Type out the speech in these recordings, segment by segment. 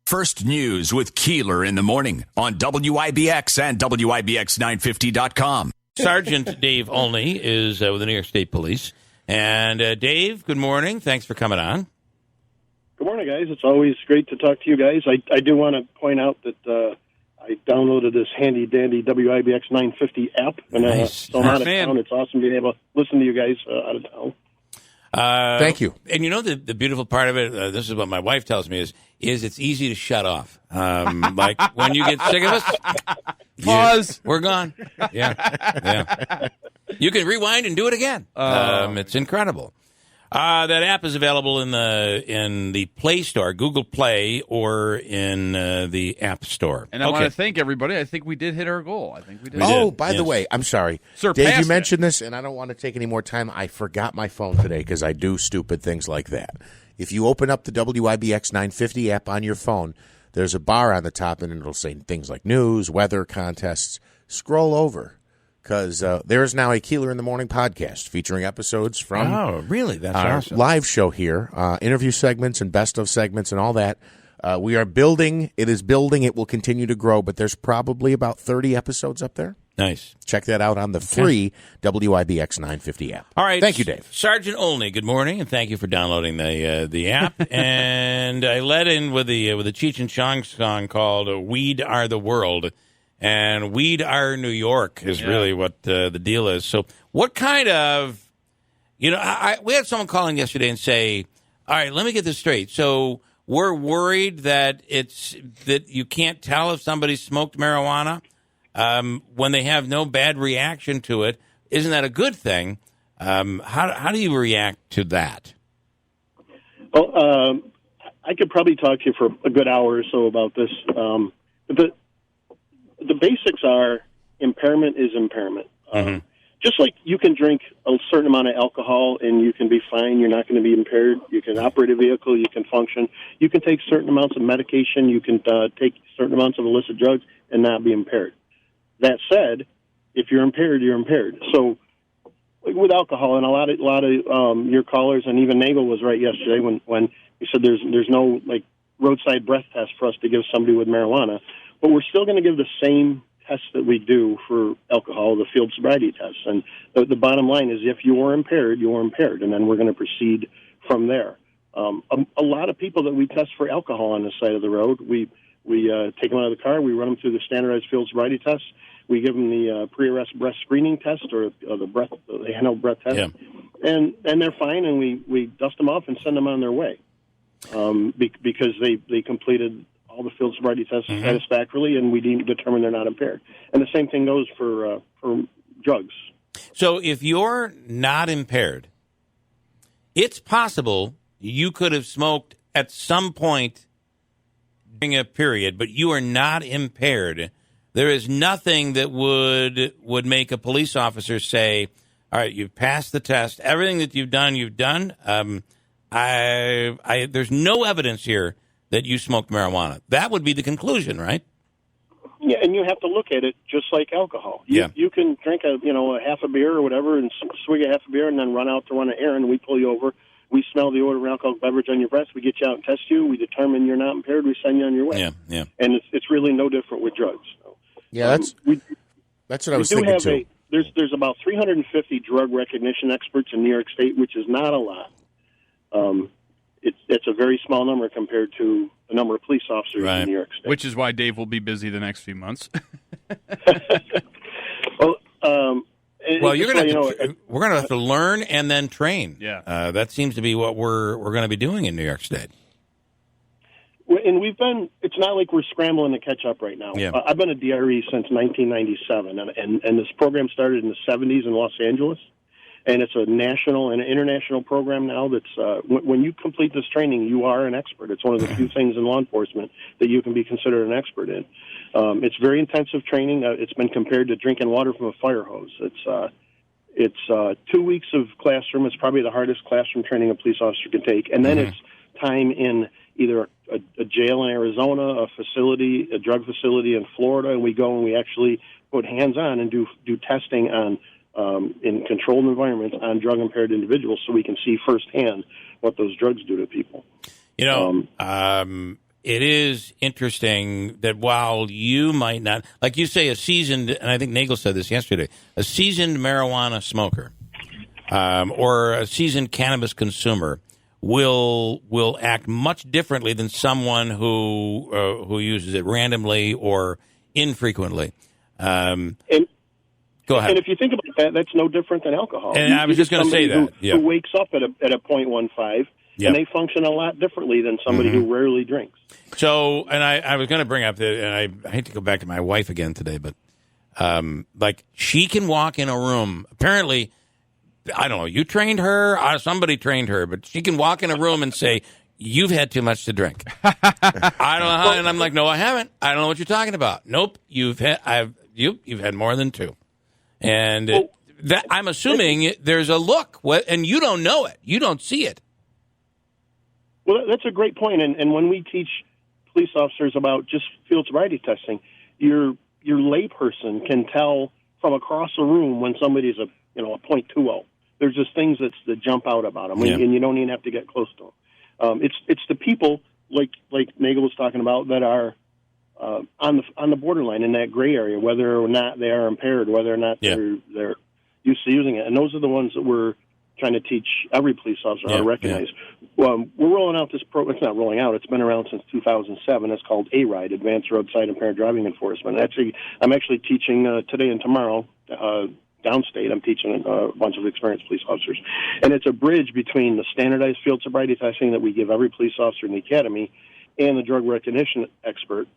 First News with Keeler in the morning on WIBX and WIBX950.com. Sergeant Dave Olney is with the New York State Police. And Dave, good morning. Thanks for coming on. Good morning, guys. It's always great to talk to you guys. I do want to point out that I downloaded this handy-dandy WIBX 950 app. And so I'm out of town. It's awesome being able to listen to you guys out of town. Thank you. And you know the beautiful part of it, this is what my wife tells me, is it's easy to shut off. Like when you get sick of us, pause. We're gone. Yeah. You can rewind and do it again. It's incredible. That app is available in the Play Store, Google Play, or in the App Store. And I want to thank everybody. I think we did hit our goal. I think we did. Oh, by the way, I'm sorry. Surpassed Dave, you mentioned this, and I don't want to take any more time. I forgot my phone today because I do stupid things like that. If you open up the WIBX 950 app on your phone, there's a bar on the top, and it'll say things like news, weather, contests. Scroll over. Because there is now a Keeler in the Morning podcast featuring episodes from our awesome. live show here, interview segments and best of segments and all that. We are building. It is building. It will continue to grow, but there's probably about 30 episodes up there. Nice. Check that out on the free WIBX 950 app. All right. Thank you, Dave. Sergeant Olney, good morning, and thank you for downloading the app. And I led in with the Cheech and Chong song called "Weed Are the World." And Weed Are New York is really what the deal is. So what kind of, we had someone calling yesterday and say, all right, let me get this straight. So we're worried that that you can't tell if somebody smoked marijuana when they have no bad reaction to it. Isn't that a good thing? How do you react to that? Well, I could probably talk to you for a good hour or so about this. The basics are impairment is impairment. Just like you can drink a certain amount of alcohol and you can be fine, you're not going to be impaired. You can operate a vehicle, you can function. You can take certain amounts of medication, you can take certain amounts of illicit drugs and not be impaired. That said, if you're impaired, you're impaired. So with alcohol, and a lot of your callers, and even Nagel was right yesterday when he said there's no like roadside breath test for us to give somebody with marijuana. But we're still going to give the same test that we do for alcohol, the field sobriety test. And the bottom line is if you are impaired, you are impaired, and then we're going to proceed from there. A lot of people that we test for alcohol on the side of the road, we take them out of the car, we run them through the standardized field sobriety test, we give them the pre-arrest breath screening test or the handheld breath test, and they're fine, and we dust them off and send them on their way because they completed all the field sobriety tests satisfactorily, and we determine they're not impaired. And the same thing goes for drugs. So if you're not impaired, it's possible you could have smoked at some point during a period, but you are not impaired. There is nothing that would make a police officer say, all right, you've passed the test. Everything that you've done. There's no evidence here that you smoked marijuana. That would be the conclusion, right? Yeah, and you have to look at it just like alcohol. You can drink a half a beer or whatever and swig a half a beer and then run out to run an errand. We pull you over. We smell the odor of an alcoholic beverage on your breath. We get you out and test you. We determine you're not impaired. We send you on your way. Yeah. And it's really no different with drugs. So, that's what I was thinking too. There's about 350 drug recognition experts in New York State, which is not a lot. It's a very small number compared to the number of police officers in New York State. Which is why Dave will be busy the next few months. Well, we're going to have to learn and then train. Yeah, that seems to be what we're going to be doing in New York State. And it's not like we're scrambling to catch up right now. Yeah. I've been a DRE since 1997, and this program started in the 70s in Los Angeles. And it's a national and international program now that's, when you complete this training, you are an expert. It's one of the few things in law enforcement that you can be considered an expert in. It's very intensive training. It's been compared to drinking water from a fire hose. It's 2 weeks of classroom. It's probably the hardest classroom training a police officer can take. And then it's time in either a jail in Arizona, a drug facility in Florida, and we go and we actually put hands on and do testing on in controlled environments on drug-impaired individuals so we can see firsthand what those drugs do to people. it is interesting that while you might not, like you say, a seasoned, and I think Nagel said this yesterday, a seasoned marijuana smoker or a seasoned cannabis consumer will act much differently than someone who uses it randomly or infrequently. Go ahead. And if you think about that, that's no different than alcohol. And I was just going to say that. Who wakes up at a 0.15, and they function a lot differently than somebody who rarely drinks. So, and I was going to bring up, and I hate to go back to my wife again today, but like she can walk in a room. Apparently, I don't know, you trained her, or somebody trained her, but she can walk in a room and say, "You've had too much to drink." I don't know how, and I'm like, "No, I haven't. I don't know what you're talking about." Nope, you've had more than two. And that, I'm assuming there's a look, and you don't know it. You don't see it. Well, that's a great point. And when we teach police officers about just field sobriety testing, your layperson can tell from across a room when somebody's a 0.20. There's just things that jump out about them, and you don't even have to get close to them. It's the people like Nagel was talking about that are on the borderline in that gray area, whether or not they are impaired, whether or not they're used to using it, and those are the ones that we're trying to teach every police officer how to recognize. We're rolling out this program. It's not rolling out. It's been around since 2007. It's called ARIDE, Advanced Roadside Impaired Driving Enforcement. I'm actually teaching today and tomorrow downstate. I'm teaching a bunch of experienced police officers, and it's a bridge between the standardized field sobriety testing that we give every police officer in the academy and the drug recognition expert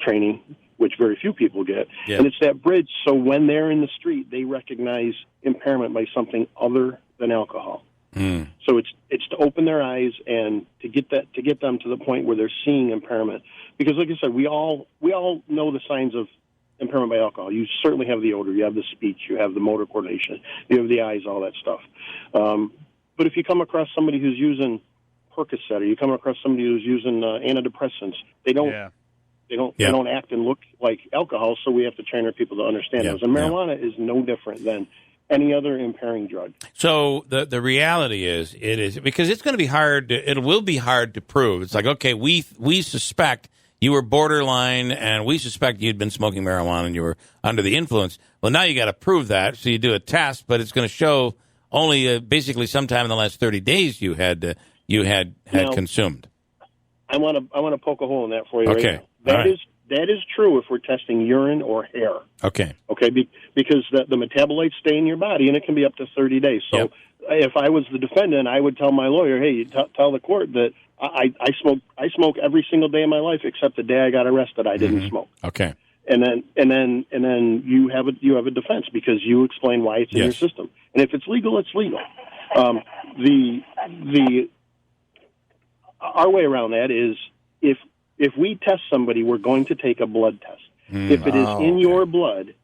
training, which very few people get. Yeah. And it's that bridge, so when they're in the street, they recognize impairment by something other than alcohol. So it's to open their eyes and to get them to the point where they're seeing impairment. Because, like I said, we all know the signs of impairment by alcohol. You certainly have the odor, you have the speech, you have the motor coordination, you have the eyes, all that stuff. But if you come across somebody who's using Percocet, or you come across somebody who's using antidepressants, they don't act and look like alcohol. So we have to train our people to understand those. And marijuana is no different than any other impairing drug. So the reality is, it is because it's going to be hard. It will be hard to prove. It's like, okay, we suspect you were borderline, and we suspect you'd been smoking marijuana and you were under the influence. Well, now you got to prove that. So you do a test, but it's going to show only basically sometime in the last 30 days you had consumed. I want to poke a hole in that for you. Okay, right that is true if we're testing urine or hair. Okay, because the metabolites stay in your body, and it can be up to 30 days. So if I was the defendant, I would tell my lawyer, hey, tell the court that I smoke every single day of my life except the day I got arrested. I didn't smoke. Okay. And then you have a defense because you explain why it's in your system. And if it's legal, it's legal. Our way around that is if we test somebody, we're going to take a blood test. If it is in your blood,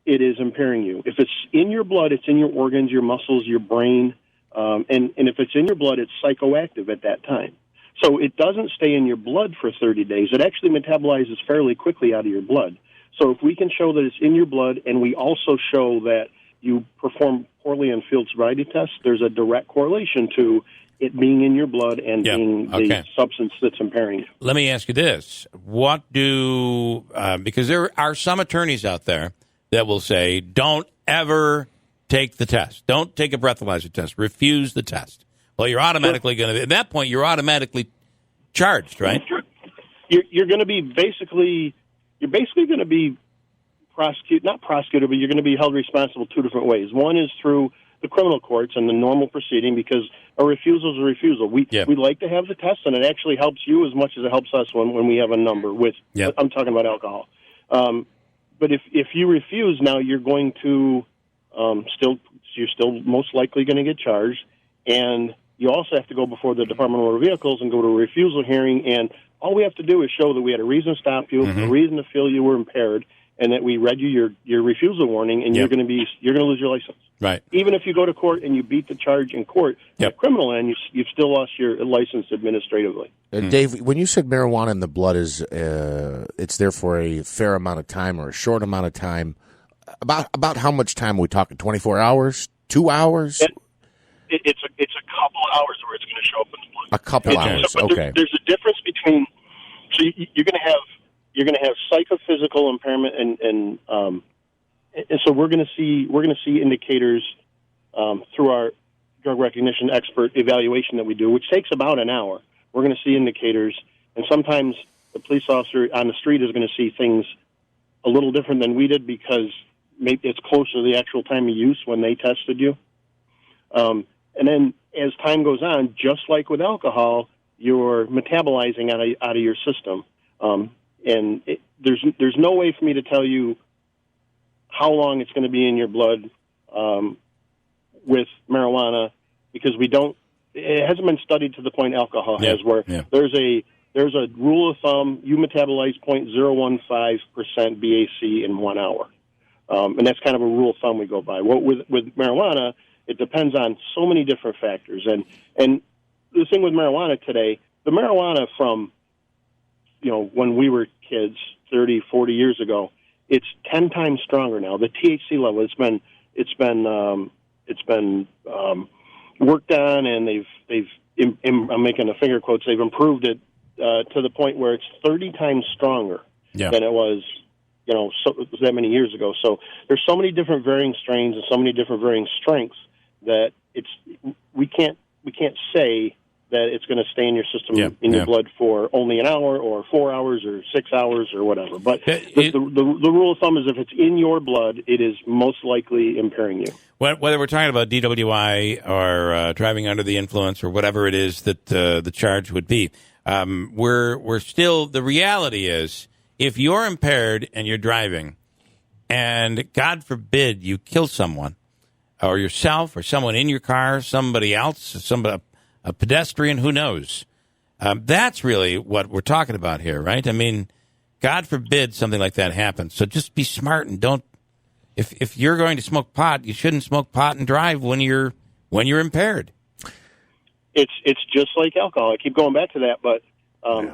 it is impairing you. If it's in your blood, it's in your organs, your muscles, your brain, and if it's in your blood, it's psychoactive at that time. So it doesn't stay in your blood for 30 days. It actually metabolizes fairly quickly out of your blood. So if we can show that it's in your blood, and we also show that you perform poorly on field sobriety tests, there's a direct correlation to it being in your blood and being the substance that's impairing you. Let me ask you this. Because there are some attorneys out there that will say, don't ever take the test. Don't take a breathalyzer test. Refuse the test. Well, you're automatically going to, at that point, you're automatically charged, right? You're going to be you're basically going to be not prosecuted, but you're going to be held responsible two different ways. One is through the criminal courts and the normal proceeding, because a refusal is a refusal. We like to have the test, and it actually helps you as much as it helps us when we have a number with. I'm talking about alcohol. But if you refuse, now you're going to you're still most likely going to get charged, and you also have to go before the Department of Motor Vehicles and go to a refusal hearing. And all we have to do is show that we had a reason to stop you, a reason to feel you were impaired, and that we read you your refusal warning, and you're going to lose your license. Right. Even if you go to court and you beat the charge in court, on the criminal end, you've still lost your license administratively. Dave, when you said marijuana in the blood is it's there for a fair amount of time or a short amount of time, about how much time are we talking? 24 hours? 2 hours? It's a couple of hours where it's going to show up in the blood. A couple hours, okay. There's a difference between So you're going to have psychophysical impairment, and so we're going to see indicators through our drug recognition expert evaluation that we do, which takes about an hour. We're going to see indicators, and sometimes the police officer on the street is going to see things a little different than we did because maybe it's closer to the actual time of use when they tested you. And then as time goes on, just like with alcohol, you're metabolizing out of your system. There's no way for me to tell you how long it's going to be in your blood with marijuana because it hasn't been studied to the point alcohol has, where there's a rule of thumb, you metabolize 0.015% BAC in 1 hour. And that's kind of a rule of thumb we go by. Well, with marijuana, it depends on so many different factors. And the thing with marijuana today, the marijuana from, when we were kids 30, 40 years ago, it's 10 times stronger now. The THC level, it's been worked on, and I'm making a finger quotes, they've improved it to the point where it's 30 times stronger than it was, that many years ago. So there's so many different varying strains and so many different varying strengths that we can't say that it's going to stay in your system in your blood for only an hour or 4 hours or 6 hours or whatever. But the rule of thumb is if it's in your blood, it is most likely impairing you. Whether we're talking about DWI or driving under the influence or whatever it is that the charge would be, we're still, the reality is, if you're impaired and you're driving, and God forbid you kill someone, or yourself, or someone in your car, somebody else, a pedestrian, who knows? That's really what we're talking about here, right? I mean, God forbid something like that happens. So just be smart and don't. If you're going to smoke pot, you shouldn't smoke pot and drive when you're impaired. It's just like alcohol. I keep going back to that, but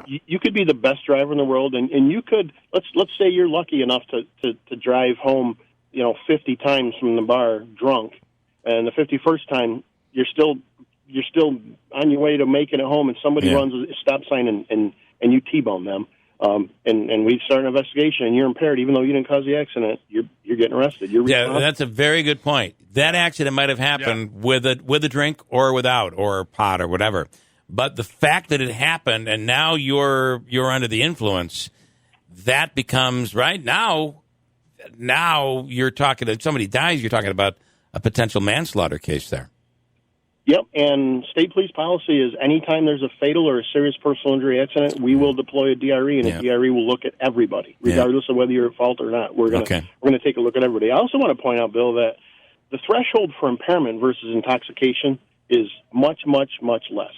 you could be the best driver in the world, and you could let's say you're lucky enough to drive home 50 times from the bar drunk, and the 51st time you're still on your way to making it home, and somebody runs a stop sign and you T-bone them, and we start an investigation, and you're impaired even though you didn't cause the accident. You're getting arrested. Yeah, that's a very good point. That accident might have happened with a drink or without, or pot or whatever. But the fact that it happened and now you're under the influence, that becomes right now. Now you're talking. If somebody dies, you're talking about a potential manslaughter case there. Yep, and state police policy is anytime there's a fatal or a serious personal injury accident, we will deploy a DRE, and a DRE will look at everybody, regardless of whether you're at fault or not. We're going to take a look at everybody. I also want to point out, Bill, that the threshold for impairment versus intoxication is much, much, much less.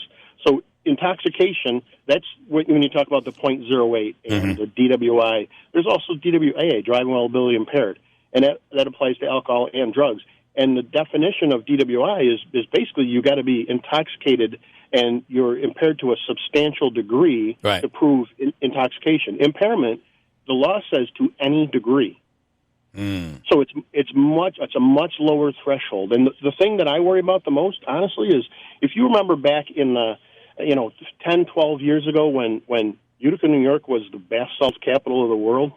So intoxication, that's when you talk about the .08 and the DWI. There's also DWAA, driving while ability impaired, and that applies to alcohol and drugs. And the definition of DWI is basically you got to be intoxicated and you're impaired to a substantial degree to prove intoxication. Impairment, the law says to any degree. So it's a much lower threshold. And the thing that I worry about the most, honestly, is if you remember back in the 10, 12 years ago when Utica, New York was the bath salts capital of the world,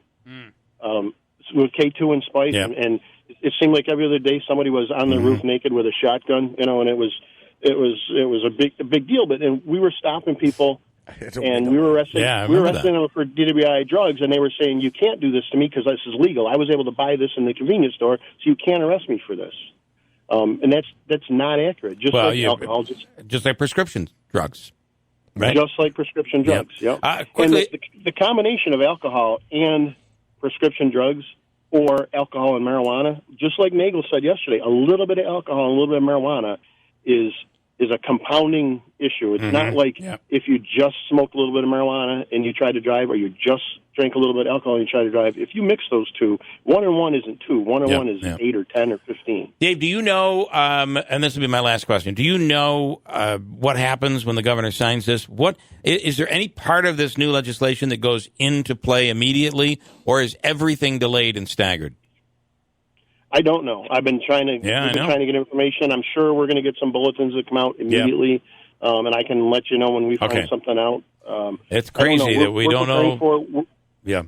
with K2 and Spice, and it seemed like every other day somebody was on the roof naked with a shotgun, and it was a big deal. But we were stopping people, and we were arresting them for DWI drugs, and they were saying, "You can't do this to me because this is legal. I was able to buy this in the convenience store, so you can't arrest me for this." And that's not accurate. Just like alcohol, just like prescription drugs, right? Just like prescription drugs. Yep. And the combination of alcohol and prescription drugs, or alcohol and marijuana, just like Nagel said yesterday, a little bit of alcohol and a little bit of marijuana is a compounding issue. It's not like if you just smoked a little bit of marijuana and you tried to drive, or you just drank a little bit of alcohol and you tried to drive. If you mix those two, 1 and 1 isn't 2. 1 and 1 is 8 or 10 or 15. Dave, do you know, and this will be my last question, do you know what happens when the governor signs this? Is there any part of this new legislation that goes into play immediately, or is everything delayed and staggered? I don't know. I've been trying to get information. I'm sure we're going to get some bulletins that come out immediately. and I can let you know when we find something out. It's crazy that we don't know.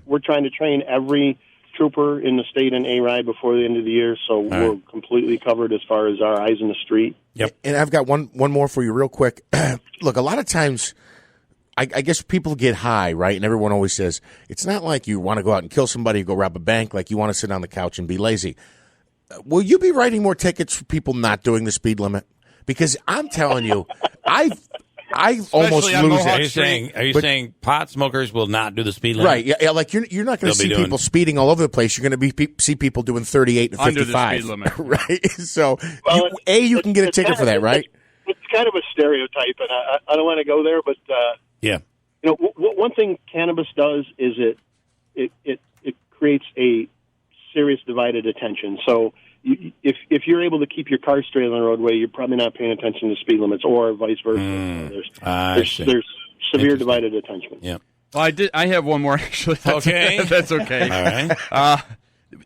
We're trying to train every trooper in the state in A-Ride before the end of the year, so we're completely covered as far as our eyes in the street. Yep. And I've got one more for you real quick. Look, a lot of times, I guess people get high, right? And everyone always says, it's not like you want to go out and kill somebody, go rob a bank, like you want to sit on the couch and be lazy. Will you be writing more tickets for people not doing the speed limit? Because I'm telling you, I almost lose it. Are you saying pot smokers will not do the speed limit? Right. Yeah, like you're not going to see people speeding all over the place. You're going to see people doing 38 and 55. Under the speed limit. Right. So, you can get a ticket for that, right? It's kind of a stereotype, and I don't want to go there, but one thing cannabis does is it creates a serious divided attention. So if you're able to keep your car straight on the roadway, you're probably not paying attention to speed limits, or vice versa. There's severe divided attention. Yeah. Well, I have one more actually. That's okay. All right.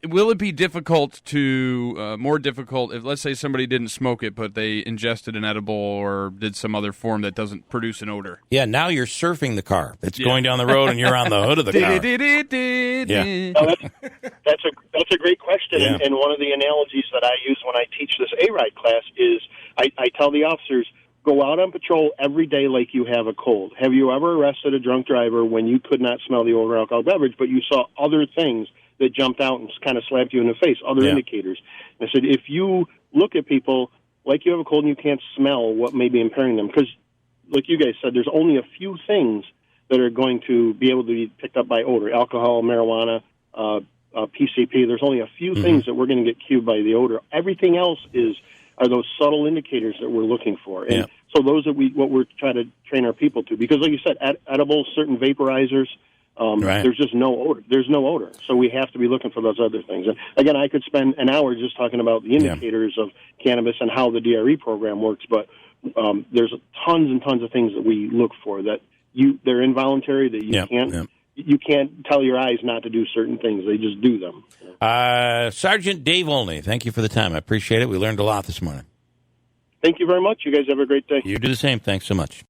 Will it be difficult more difficult if, let's say, somebody didn't smoke it, but they ingested an edible or did some other form that doesn't produce an odor? Yeah, now you're surfing the car. It's going down the road, and you're on the hood of the car. That's a great question, and one of the analogies that I use when I teach this A-Ride class is I tell the officers, go out on patrol every day like you have a cold. Have you ever arrested a drunk driver when you could not smell the odor of alcoholic beverage, but you saw other things that jumped out and kind of slapped you in the face, other indicators? And I said, if you look at people like you have a cold and you can't smell what may be impairing them, because like you guys said, there's only a few things that are going to be able to be picked up by odor: alcohol, marijuana, PCP. There's only a few things that we're going to get cued by the odor. Everything else are those subtle indicators that we're looking for. And so those are what we're trying to train our people to, because like you said, edibles, certain vaporizers, there's just no odor. There's no odor. So we have to be looking for those other things. And again, I could spend an hour just talking about the indicators of cannabis and how the DRE program works, but there's tons and tons of things that we look for that they're involuntary, that you can't tell your eyes not to do certain things. They just do them. Sergeant Dave Olney, thank you for the time. I appreciate it. We learned a lot this morning. Thank you very much. You guys have a great day. You do the same. Thanks so much.